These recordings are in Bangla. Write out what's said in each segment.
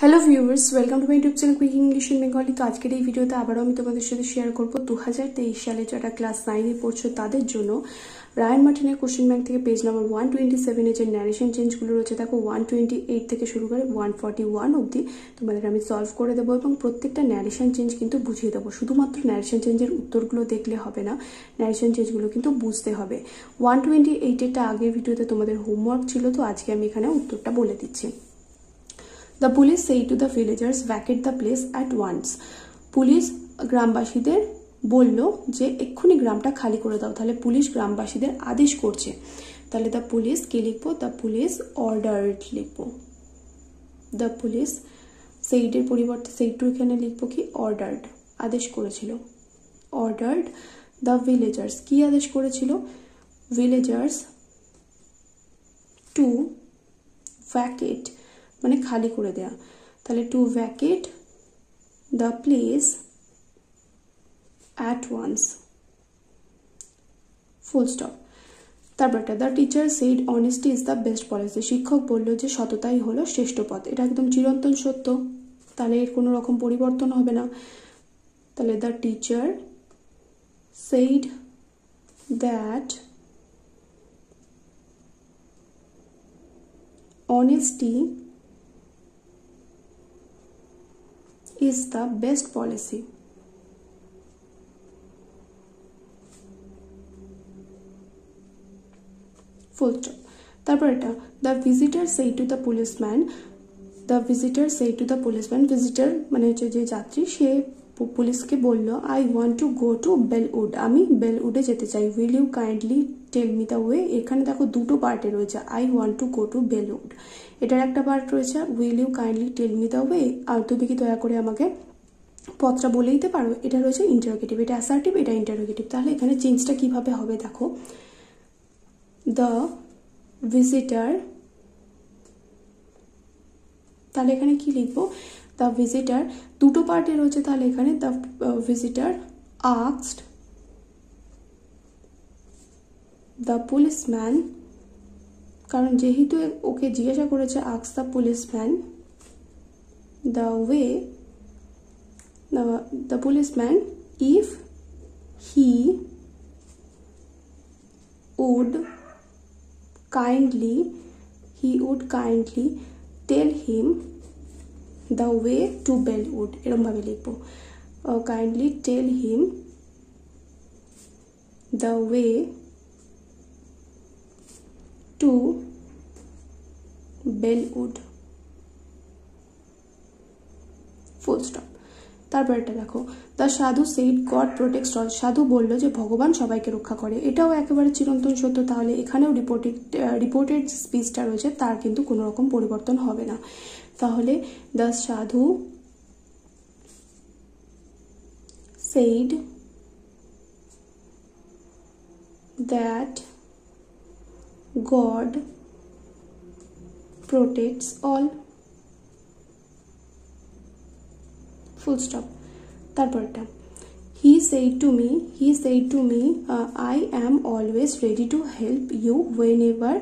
Hello viewers, welcome to my YouTube channel quick English in Bengali. তো আজকের এই ভিডিওতে আবারও আমি তোমাদের সাথে শেয়ার করব 2023 সালে যারা ক্লাস 9-এ পড়ছো তাদের জন্য রায়ান মার্টিনের কোশ্চেন ব্যাংক থেকে পেজ নাম্বার 127-এ যে ন্যারেশন চেঞ্জগুলো রয়েছে দেখো 128 থেকে শুরু করে 141 অবধি তোমাদের আমি সলভ করে দেবো এবং প্রত্যেকটা ন্যারেশন চেঞ্জ কিন্তু বুঝিয়ে দেবো। শুধুমাত্র ন্যারেশন চেঞ্জের উত্তরগুলো দেখলে হবে না, ন্যারেশন চেঞ্জগুলো কিন্তু বুঝতে হবে। 128-এরটা আগের ভিডিওতে তোমাদের হোমওয়ার্ক ছিল, তো আজকে আমি এখানে উত্তরটা বলে দিচ্ছি। The police say to the villagers, vacate the place at once. Police গ্রামবাসীদের বলল যে এক্ষুনি গ্রামটা খালি করে দাও। তাহলে পুলিশ গ্রামবাসীদের আদেশ করছে। তাহলে দ্য পুলিশ কে লিখবো? দ্য পুলিশ অর্ডার্ড লিখবো। দ্য পুলিশ সেইডের পরিবর্তে সেইটু এখানে লিখবো কি অর্ডার্ড, আদেশ করেছিল। অর্ডার্ড দ্য ভিলেজার্স, কি আদেশ করেছিল? ভিলেজার্স টু ভ্যাকেট মানে খালি করে দেয়া। তাহলে to vacate the place at once, full stop. তারপরটা the teacher said honesty is the best policy, শিক্ষক বলল যে সততাই হলো শ্রেষ্ঠ পথ। এটা একদম চিরন্তন সত্য, তাহলে এর কোনো রকম পরিবর্তন হবে না। তাহলে the teacher said that honesty is the best policy. Full stop. তারপর এটা the visitor said to the policeman, the visitor said to the policeman, visitor মানে হচ্ছে যে যাত্রী, সে পুলিশকে বলল I want to go to Bellwood, আমি বেলউডে যেতে চাই। will you kindly tell me the way? এখানে দেখো দুটো পার্টে রয়েছে, I want to go to Bellwood এটার একটা পার্ট রয়েছে, will you kindly tell me the way, আর তুমি কি দয়া করে আমাকে পথটা বলে দিতে পারো। এটা রয়েছে ইন্টারোগেটিভ, এটা অ্যাসার্টিভ, এটা ইন্টারোগেটিভ। তাহলে এখানে চেঞ্জটা কিভাবে হবে দেখো, দ্য ভিজিটার, তাহলে এখানে কি লিখবো? দ্য ভিজিটার দুটো পার্টে রয়েছে, তাহলে এখানে the visitor asked the policeman, কারণ যেহেতু ওকে জিজ্ঞাসা করেছে, ask the policeman the way, the policeman if he would kindly tell him the way to Bellwood, এরকম ভাবে লিখবো, kindly tell him the way to Bellwood, full stop. তারপর এটা দেখো দ্য সাধু সেইড গড প্রোটেক্টস অল, সাধু বলল যে ভগবান সবাইকে রক্ষা করে। এটাও একেবারে চিরন্তন সত্য, তাহলে এখানেও রিপোর্টেড স্পিচটা রয়েছে, তার কিন্তু কোনো রকম পরিবর্তন হবে না। তাহলে দ্য সাধু said that god protects all, full stop. তারপরটা he said to me I am always ready to help you whenever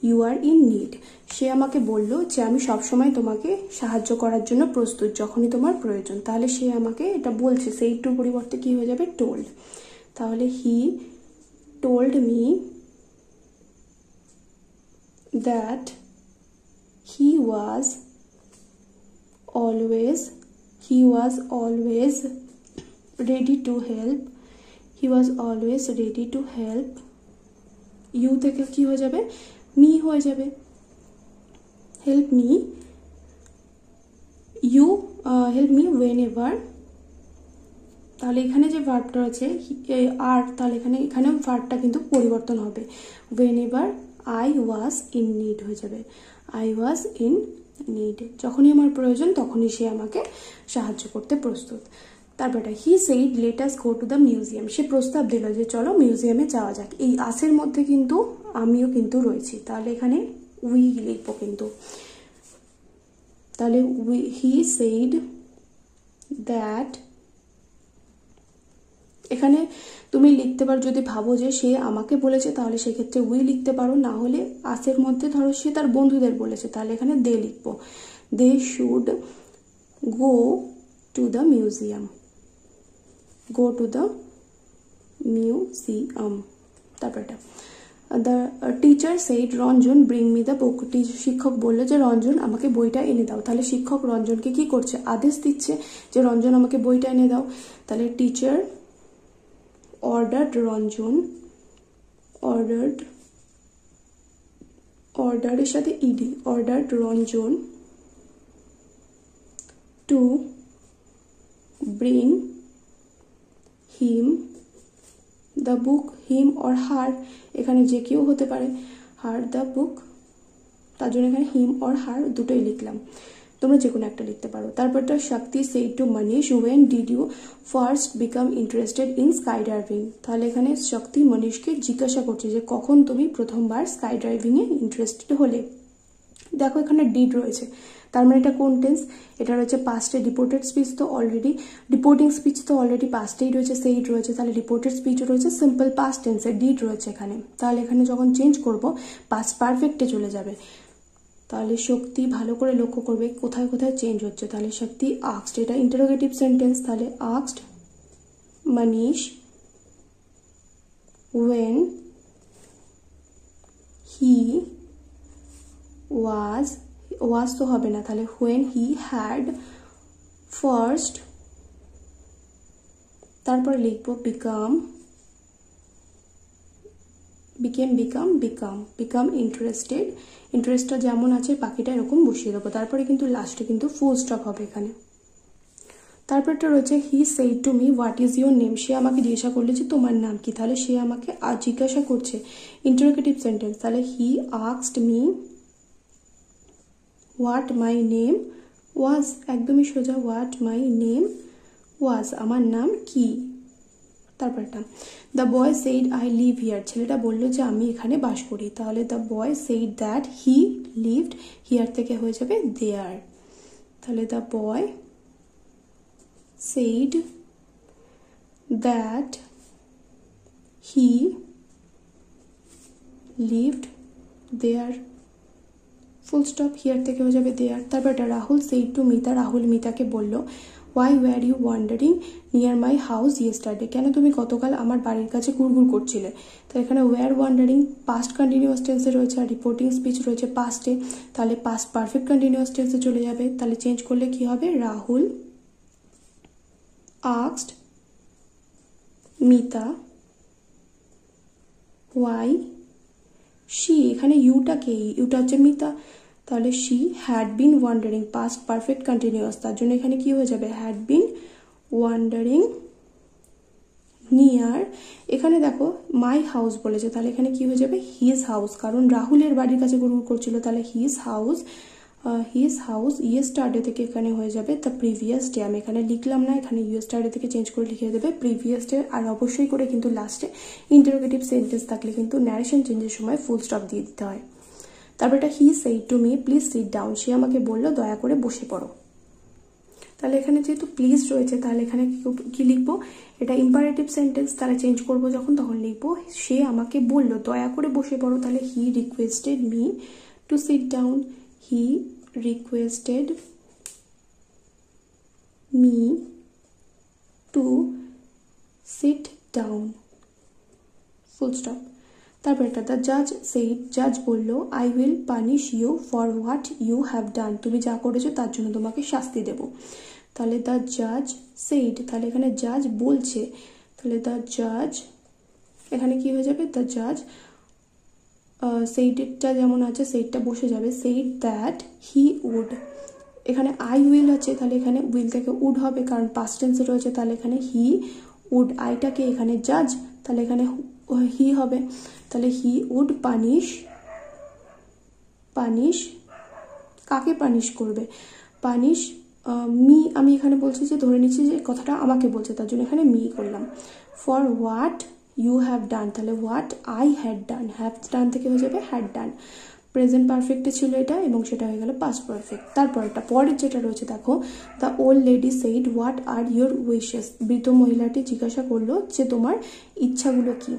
you are in need, সে আমাকে বলল যে আমি সবসময় তোমাকে সাহায্য করার জন্য প্রস্তুত যখনই তোমার প্রয়োজন। তাহলে সে আমাকে এটা বলছে, সেই টুর পরিবর্তে কি হয়ে যাবে? টোল্ড। তাহলে he told me that he was always ready to help, you থেকে কি হয়ে যাবে? মি হয়ে যাবে, help me whenever, তাহলে এখানে যে ভার্বটা আছে আর, তাহলে এখানেও ভার্বটা কিন্তু পরিবর্তন হবে, whenever I was in need হয়ে যাবে, I was in need, যখনই আমার প্রয়োজন তখনই সে আমাকে সাহায্য করতে প্রস্তুত। তারপরটা he said let us go to the museum, সে প্রস্তাব দিল যে চলো মিউজিয়ামে যাওয়া যাক। এই আসের মধ্যে কিন্তু আমিও কিন্তু রয়েছি, তাহলে এখানে উই লিখবো কিন্তু। তাহলে হি সেইড দ্যাট, এখানে তুমি লিখতে পারো, যদি ভাবো যে সে আমাকে বলেছে তাহলে সেক্ষেত্রে উই লিখতে পারো, না হলে আসের মধ্যে ধরো সে তার বন্ধুদের বলেছে তাহলে এখানে দে লিখবো। They should go to the museum, go to the museum. তারপর এটা the teacher said Ranjan bring me the book, শিক্ষক বললো যে রঞ্জন আমাকে বইটা এনে দাও। তাহলে শিক্ষক রঞ্জনকে কি করছে, আদেশ দিচ্ছে যে রঞ্জন আমাকে বইটা এনে দাও। তাহলে টিচার অর্ডার্ড রঞ্জন, অর্ডারের সাথে ED, ordered Ranjan to bring him the book, him or her, এখানে যে কেউ হতে পারে, হার দ্য বুক, তার জন্য এখানে হিম অর হার দুটোই লিখলাম, তোমরা যে কোনো একটা লিখতে পারো। তারপরটা Shakti said to Manish when did you first become interested in sky driving, তাহলে এখানে শক্তি মনীষকে জিজ্ঞাসা করছে যে কখন তুমি প্রথমবার স্কাই ড্রাইভিংয়ে ইন্টারেস্টেড হলে। দেখো এখানে ডিড রয়েছে, তার মানে এটা কোন টেন্স, এটা রয়েছে পাস্টে। ডিপোর্টেড স্পিচ তো অলরেডি, ডিপোর্টিং স্পিচ তো অলরেডি পাস্টেই রয়েছে, সেইড রয়েছে, তাহলে ডিপোর্টেড স্পিচও রয়েছে সিম্পল পাস্ট টেন্সে, ডিড রয়েছে এখানে। তাহলে এখানে যখন চেঞ্জ করব পাস্ট পারফেক্টে চলে যাবে। তাহলে শক্তি ভালো করে লক্ষ্য করবে কোথায় কোথায় চেঞ্জ হচ্ছে। তাহলে শক্তি আস্কড, এটা ইন্টারোগেটিভ সেন্টেন্স, তাহলে asked Manish when he was তো হবে না, তাহলে when he had first, তারপর লিখবো become interested, ইন্টারেস্টটা যেমন আছে বাকিটা এরকম বসিয়ে দেবো। তারপরে কিন্তু লাস্টে কিন্তু ফুল স্টপ হবে এখানে। তারপরটা রয়েছে he said to me what is your name, সে আমাকে জিজ্ঞাসা করলো যে তোমার নাম কি। তাহলে সে আমাকে জিজ্ঞাসা করছে, ইন্টারোগেটিভ সেন্টেন্স, তাহলে he asked me what my name was, একদমই সোজা, হোয়াট মাই নেম ওয়াজ, আমার নাম কি। তারপরটা the boy said I live here, ছেলেটা বললো যে আমি এখানে বাস করি। তাহলে the boy said that he lived, here থেকে হয়ে যাবে দেয়ার। তাহলে the boy said that he lived there, full stop, here থেকে হয়ে যাবে there। তারপর এটা রাহুল said to মিতা, রাহুল মিতাকে বলল why were you wandering near my house yesterday, কেন তুমি গতকাল আমার বাড়ির কাছে ঘুরঘুর করছিলে। তো এখানে were wandering পাস্ট কন্টিনিউয়াস টেন্সে রয়েছে, আর রিপোর্টিং স্পিচ রয়েছে পাস্টে, তাহলে পাস্ট পারফেক্ট কন্টিনিউয়াস টেন্সে চলে যাবে। তাহলে চেঞ্জ করলে কি হবে, Rahul asked Mita why she, এখানে ইউটা কে, ইউটা হচ্ছে মিতা, তাহলে she had been wandering past perfect continuous, তার জন্য এখানে কি হয়ে যাবে, had been wandering near, এখানে দেখো মাই হাউস বলেছে, তাহলে এখানে কি হয়ে যাবে হিজ হাউস, কারণ রাহুলের বাড়ির কাছে ঘুরঘুর করছিল, তাহলে হিজ হাউস ইয়েস্টারডে থেকে এখানে হয়ে যাবে দ্য প্রিভিয়াস ডে। আমি এখানে লিখলাম না, এখানে ইয়েস্টারডে থেকে চেঞ্জ করে লিখে দেবে প্রিভিয়াস ডে। আর অবশ্যই করে কিন্তু লাস্টে ইন্টারোগেটিভ সেন্টেন্স থাকলে কিন্তু ন্যারেশন চেঞ্জের সময় ফুল স্টপ দিয়ে দিতে হয়। তারপর এটা he said to me please sit down, সে আমাকে বললো দয়া করে বসে পড়ো। তাহলে এখানে যেহেতু প্লিজ রয়েছে তাহলে এখানে কি লিখবো, এটা ইম্পারেটিভ সেন্টেন্স, তাহলে চেঞ্জ করবো যখন তখন লিখবো সে আমাকে বললো দয়া করে বসে পড়ো। তাহলে he requested me two sit down, he requested me to sit down, full stop। তারপর এটা দ্য জাজ সেইড, জাজ বললো I will punish you for what you have done, তুমি যা করেছো তার জন্য তোমাকে শাস্তি দেব। তাহলে দ্য জাজ সেইড, তাহলে এখানে জাজ বলছে, তাহলে দ্য জাজ এখানে কি হয়ে যাবে, দ্য জাজ সেইডটা যেমন আছে সেইডটা বসে যাবে, সেইড দ্যাট হি উড, এখানে আই উইল আছে, তাহলে এখানে উইল থেকে উড হবে কারণ পাস্ট টেন্সে রয়েছে, তাহলে এখানে হি উড, আইটাকে এখানে জাজ, তাহলে এখানে হি হবে, তাহলে হি উড পানিশ কাকে পানিশ করবে, পানিশ মি, আমি এখানে বলছি যে ধরে নিচ্ছি যে কথাটা আমাকে বলছে তার জন্য এখানে মি করলাম। For what you have done, তাহলে what I had done, have done থেকে হয়ে যাবে হ্যাড ডান, প্রেজেন্ট পারফেক্টে ছিল এটা এবং সেটা হয়ে গেল পাস্ট পারফেক্ট। তারপর এটা পরের যেটা রয়েছে দেখো the old lady said what are your wishes, বৃদ্ধ মহিলাটি জিজ্ঞাসা করলো যে তোমার ইচ্ছাগুলো কি।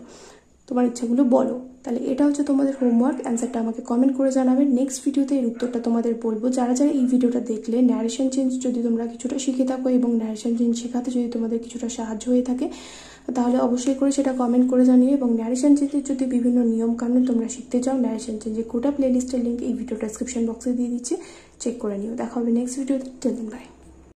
তো তোমার ইচ্ছাগুলো বলো। তাহলে এটা হচ্ছে তোমাদের হোমওয়ার্ক, অ্যান্সারটা আমাকে কমেন্ট করে জানাবে। নেক্সট ভিডিওতে এর উত্তরটা তোমাদের বলবো। যারা যারা এই ভিডিওটা দেখলে ন্যারেশন চেঞ্জ যদি তোমরা কিছুটা শিখে থাকো এবং ন্যারেশন চেঞ্জ শেখাতে যদি তোমাদের কিছুটা সাহায্য হয়ে থাকে তাহলে অবশ্যই করে সেটা কমেন্ট করে জানিও। এবং ন্যারেশন চেঞ্জের যদি বিভিন্ন নিয়ম কানুন তোমরা শিখতে চাও, ন্যারেশন চেঞ্জের গোটা প্লেলিস্টের লিঙ্ক এই ভিডিও ডেসক্রিপশন বক্সে দিয়ে দিচ্ছি, চেক করে নিও। দেখা হবে নেক্সট ভিডিওতে। Till then by.